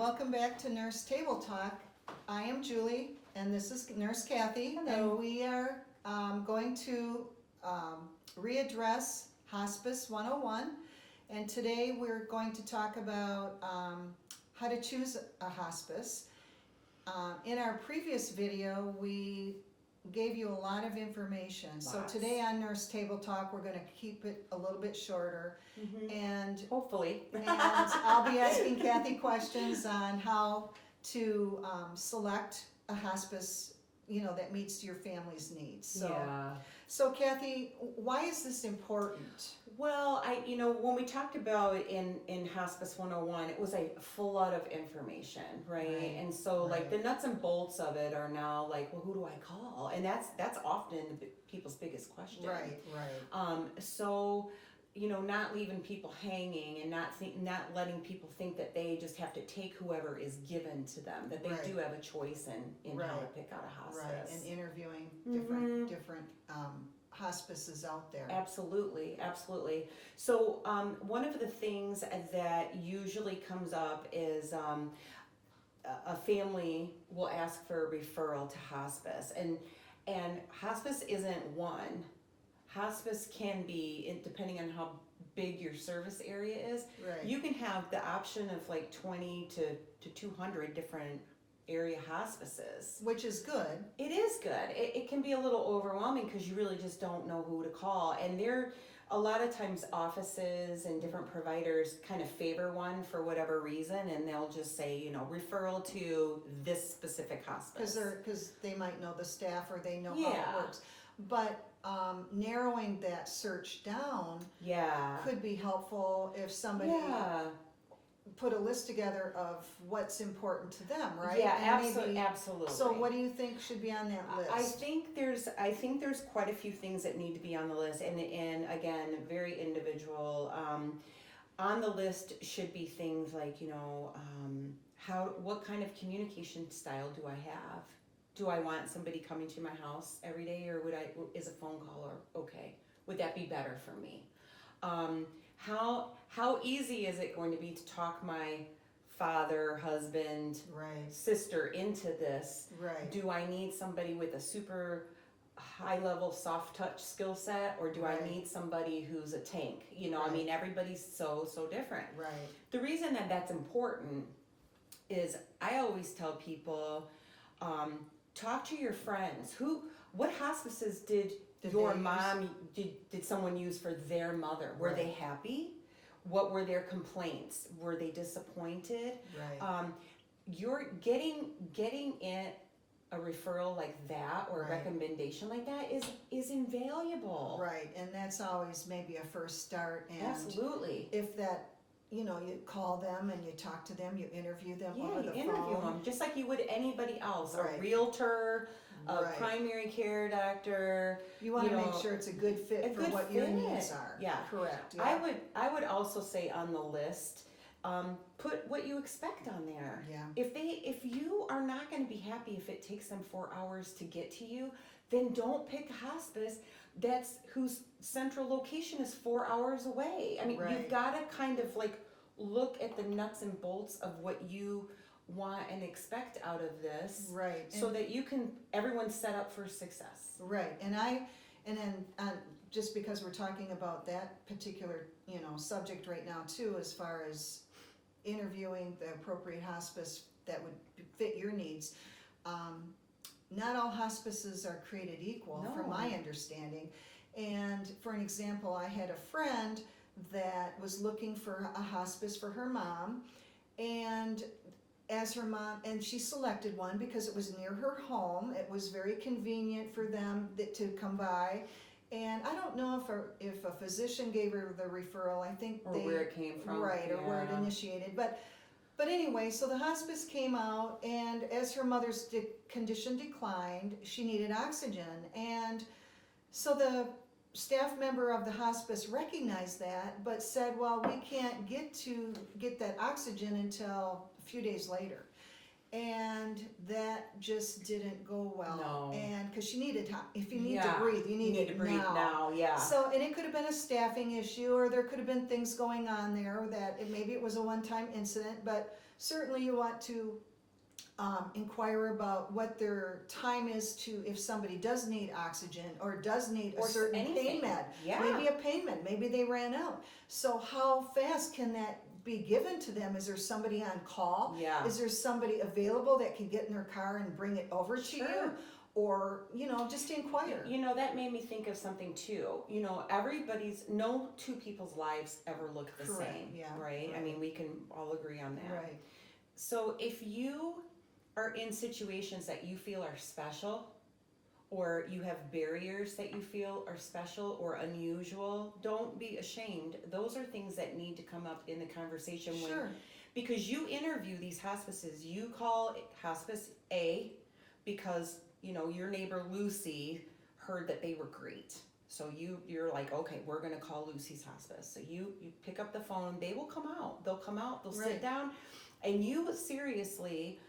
welcome back to Nurse Table Talk. I am Julie, and this is Nurse Kathy. Hello. And we are going to readdress Hospice 101. And today we're going to talk about how to choose a hospice. In our previous video, we gave you a lot of information. So today on Nurse Table Talk, we're going to keep it a little bit shorter. And Hopefully. and I'll be asking Kathy questions on how to select a hospice, that meets your family's needs. So Kathy, why is this important? Well, when we talked about in Hospice 101, it was a full lot of information, right? And so like the nuts and bolts of it are now like, well, who do I call? And that's often people's biggest question. Right. So, not leaving people hanging and not letting people think that they just have to take whoever is given to them, that they do have a choice in how to pick out a hospice. Right, and interviewing different hospices out there. Absolutely. So one of the things that usually comes up is a family will ask for a referral to hospice, and hospice isn't one. Hospice can be, depending on how big your service area is, you can have the option of like 20 to 200 different area hospices. Which is good. It is good. It can be a little overwhelming because you really just don't know who to call. And a lot of times offices and different providers kind of favor one for whatever reason, and they'll just say, referral to this specific hospice. Because they might know the staff or they know how it works. But narrowing that search down could be helpful if somebody put a list together of what's important to them, right? Yeah, and absolutely. So what do you think should be on that list? I think there's quite a few things that need to be on the list, and again, very individual. On the list should be things like, what kind of communication style do I have? Do I want somebody coming to my house every day, or is a phone call okay? Would that be better for me? How easy is it going to be to talk my father, husband, sister into this? Do I need somebody with a super high level soft touch skill set, or do I need somebody who's a tank? I mean, everybody's so different. The reason that that's important is I always tell people, talk to your friends. What hospices did your mom, did someone use for their mother? Were they happy? What were their complaints? Were they disappointed? You're getting in a referral like that, or a recommendation like that is invaluable. And that's always maybe a first start. And absolutely. If that, you call them and you talk to them, you interview them over the phone. Interview them just like you would anybody else, a realtor, a primary care doctor. You want to make sure it's a good fit for what your needs are. Correct. I would also say on the list, put what you expect on there. If you are not going to be happy if it takes them 4 hours to get to you, then don't pick a hospice whose central location is 4 hours away. I mean, you've got to kind of like look at the nuts and bolts of what you want and expect out of this, so that everyone's set up for success. And then just because we're talking about that particular subject right now too, as far as interviewing the appropriate hospice that would fit your needs, not all hospices are created equal, from my understanding. And for an example, I had a friend that was looking for a hospice for her mom, and she selected one because it was near her home. It was very convenient for them to come by. And I don't know if a physician gave her the referral. I think where it came from, or where it initiated. But anyway, so the hospice came out, and as her mother's condition declined, she needed oxygen. And so the staff member of the hospice recognized that, but said, well, we can't get that oxygen until a few days later. and that just didn't go well. No. And because she needed time. If you need Yeah. to breathe, you need to it breathe now. now. Yeah. So, and it could have been a staffing issue, or there could have been things going on there that maybe it was a one-time incident, but certainly you want to inquire about what their time is to, if somebody does need oxygen or does need a Or certain anything. pain med, Yeah. maybe a pain med, maybe they ran out. So how fast can that be given to them? Is there somebody on call? Yeah. Is there somebody available that can get in their car and bring it over to you? Or, just inquire. That made me think of something too. No two people's lives ever look the Correct. same, Yeah. right? I mean, we can all agree on that. Right. So if you are in situations that you feel are special, or you have barriers that you feel are special or unusual, don't be ashamed. Those are things that need to come up in the conversation Sure. because you interview these hospices. You call Hospice A because your neighbor Lucy heard that they were great. So you're like, okay, we're gonna call Lucy's Hospice. So you pick up the phone, they will come out. They'll come out, they'll Right. sit down, and you seriously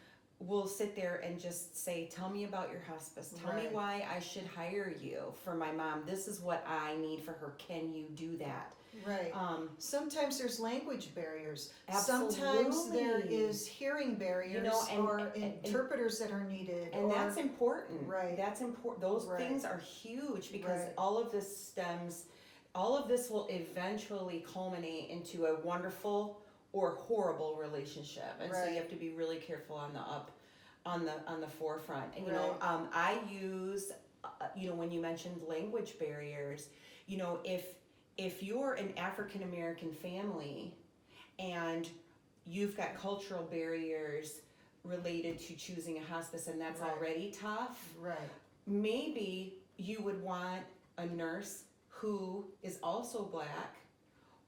will sit there and just say, tell me about your hospice. Tell me Right. why I should hire you for my mom. This is what I need for her. Can you do that? Right. Sometimes there's language barriers. Absolutely. Sometimes there is hearing barriers or and interpreters that are needed. And that's important. Right. That's important. Those Right. things are huge because Right. all of this will eventually culminate into a wonderful or horrible relationship. And so Right. you have to be really careful on the forefront. And Right. I use when you mentioned language barriers, if you're an African American family and you've got cultural barriers related to choosing a hospice and that's Right. already tough, Right. maybe you would want a nurse who is also Black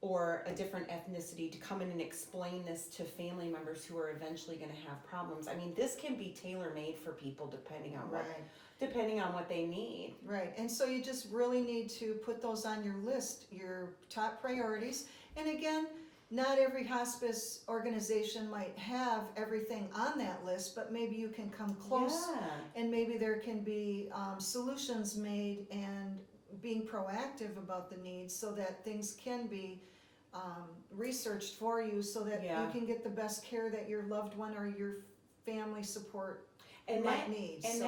or a different ethnicity to come in and explain this to family members who are eventually going to have problems. I mean, this can be tailor-made for people depending on what they need. Right. And so you just really need to put those on your list, your top priorities. And again, not every hospice organization might have everything on that list, but maybe you can come close and maybe there can be solutions made and being proactive about the needs so that things can be researched for you so that you can get the best care that your loved one or your family support might need. And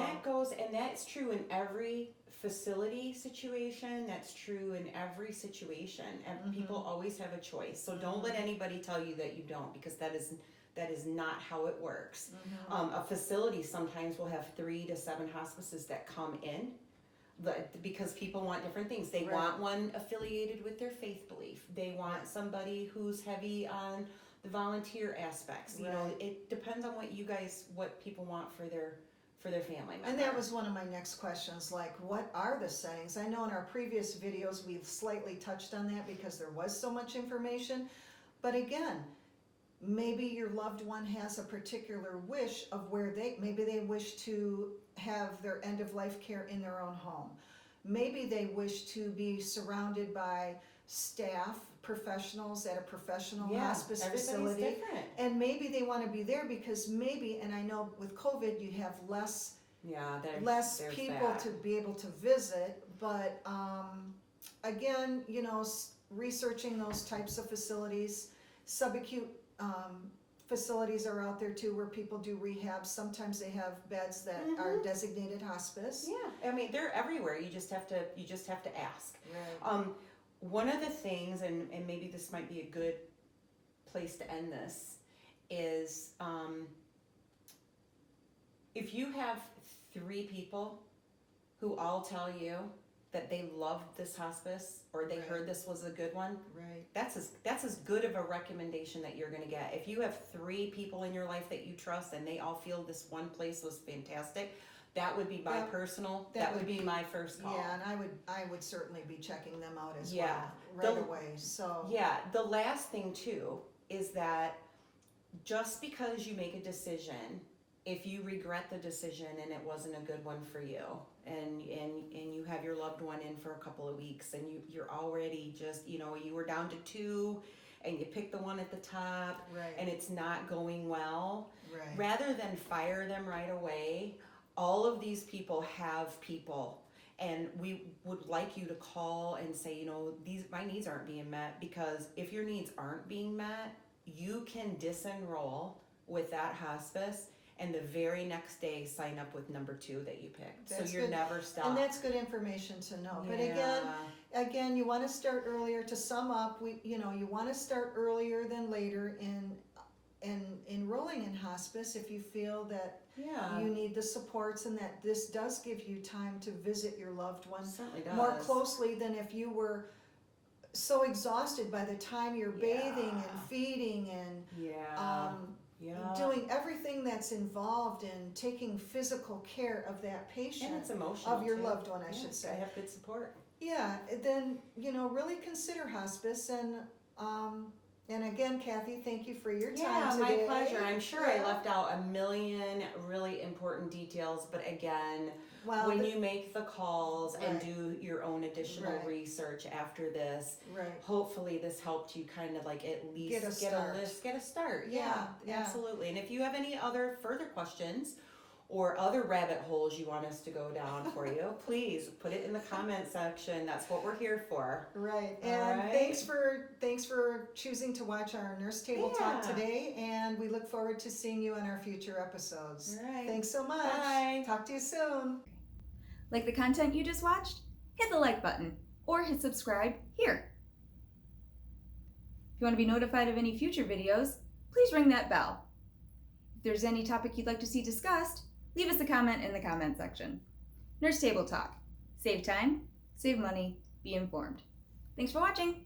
that's true in every facility situation. That's true in every situation. And people always have a choice. So don't let anybody tell you that you don't, because that is not how it works. A facility sometimes will have 3 to 7 hospices that come in. Because people want different things. They want one affiliated with their faith belief. They want somebody who's heavy on the volunteer aspects. It depends on what people want for their family member. And that was one of my next questions, like what are the settings? I know in our previous videos we've slightly touched on that because there was so much information. But again, maybe your loved one has a particular wish of where maybe they wish to have their end-of-life care in their own home. Maybe they wish to be surrounded by staff, professionals at a professional hospice facility. Different. And maybe they want to be there because and I know with COVID you have less people to be able to visit, but again, researching those types of facilities, subacute facilities are out there too where people do rehab. Sometimes they have beds that are designated hospice. Yeah, I mean they're everywhere. You just have to ask. Right. One of the things, and maybe this might be a good place to end this, is if you have 3 people who all tell you that they loved this hospice or they heard this was a good one, that's as good of a recommendation that you're going to get. If you have 3 people in your life that you trust and they all feel this one place was fantastic, that would be my that would be my first call. Yeah, and I would certainly be checking them out as well away. So the last thing too is that just because you make a decision, if you regret the decision and it wasn't a good one for you, and you have your loved one in for a couple of weeks and you're already just you were down to 2 and you pick the one at the top Right. and it's not going well, Right. rather than fire them right away, all of these people have people. And we would like you to call and say, you know, my needs aren't being met, because if your needs aren't being met, you can disenroll with that hospice and the very next day sign up with number 2 that you picked. That's so you're good. never stuck. And that's good information to know. But Yeah. again, you want to start earlier. To sum up, you want to start earlier than later in enrolling in hospice if you feel that Yeah. you need the supports, and that this does give you time to visit your loved one Certainly does. more closely than if you were so exhausted by the time you're bathing and feeding and doing everything that's involved in taking physical care of that patient. And it's emotional of your too. loved one, I should say. I have good support. Yeah, then really consider hospice, and again, Kathy, thank you for your time today. My pleasure. I'm sure I left out a million really important details, but again, when you make the calls and do your own additional research after this, hopefully this helped you kind of like at least get a start. Yeah, absolutely. And if you have any other further questions or other rabbit holes you want us to go down for you, please put it in the comment section. That's what we're here for. Right. And thanks for choosing to watch our Nurse Table Talk today, and we look forward to seeing you on our future episodes. All right. Thanks so much. Bye. Talk to you soon. Like the content you just watched? Hit the like button or hit subscribe here. If you want to be notified of any future videos, please ring that bell. If there's any topic you'd like to see discussed, leave us a comment in the comment section. Nurse Table Talk. Save time, save money, be informed. Thanks for watching.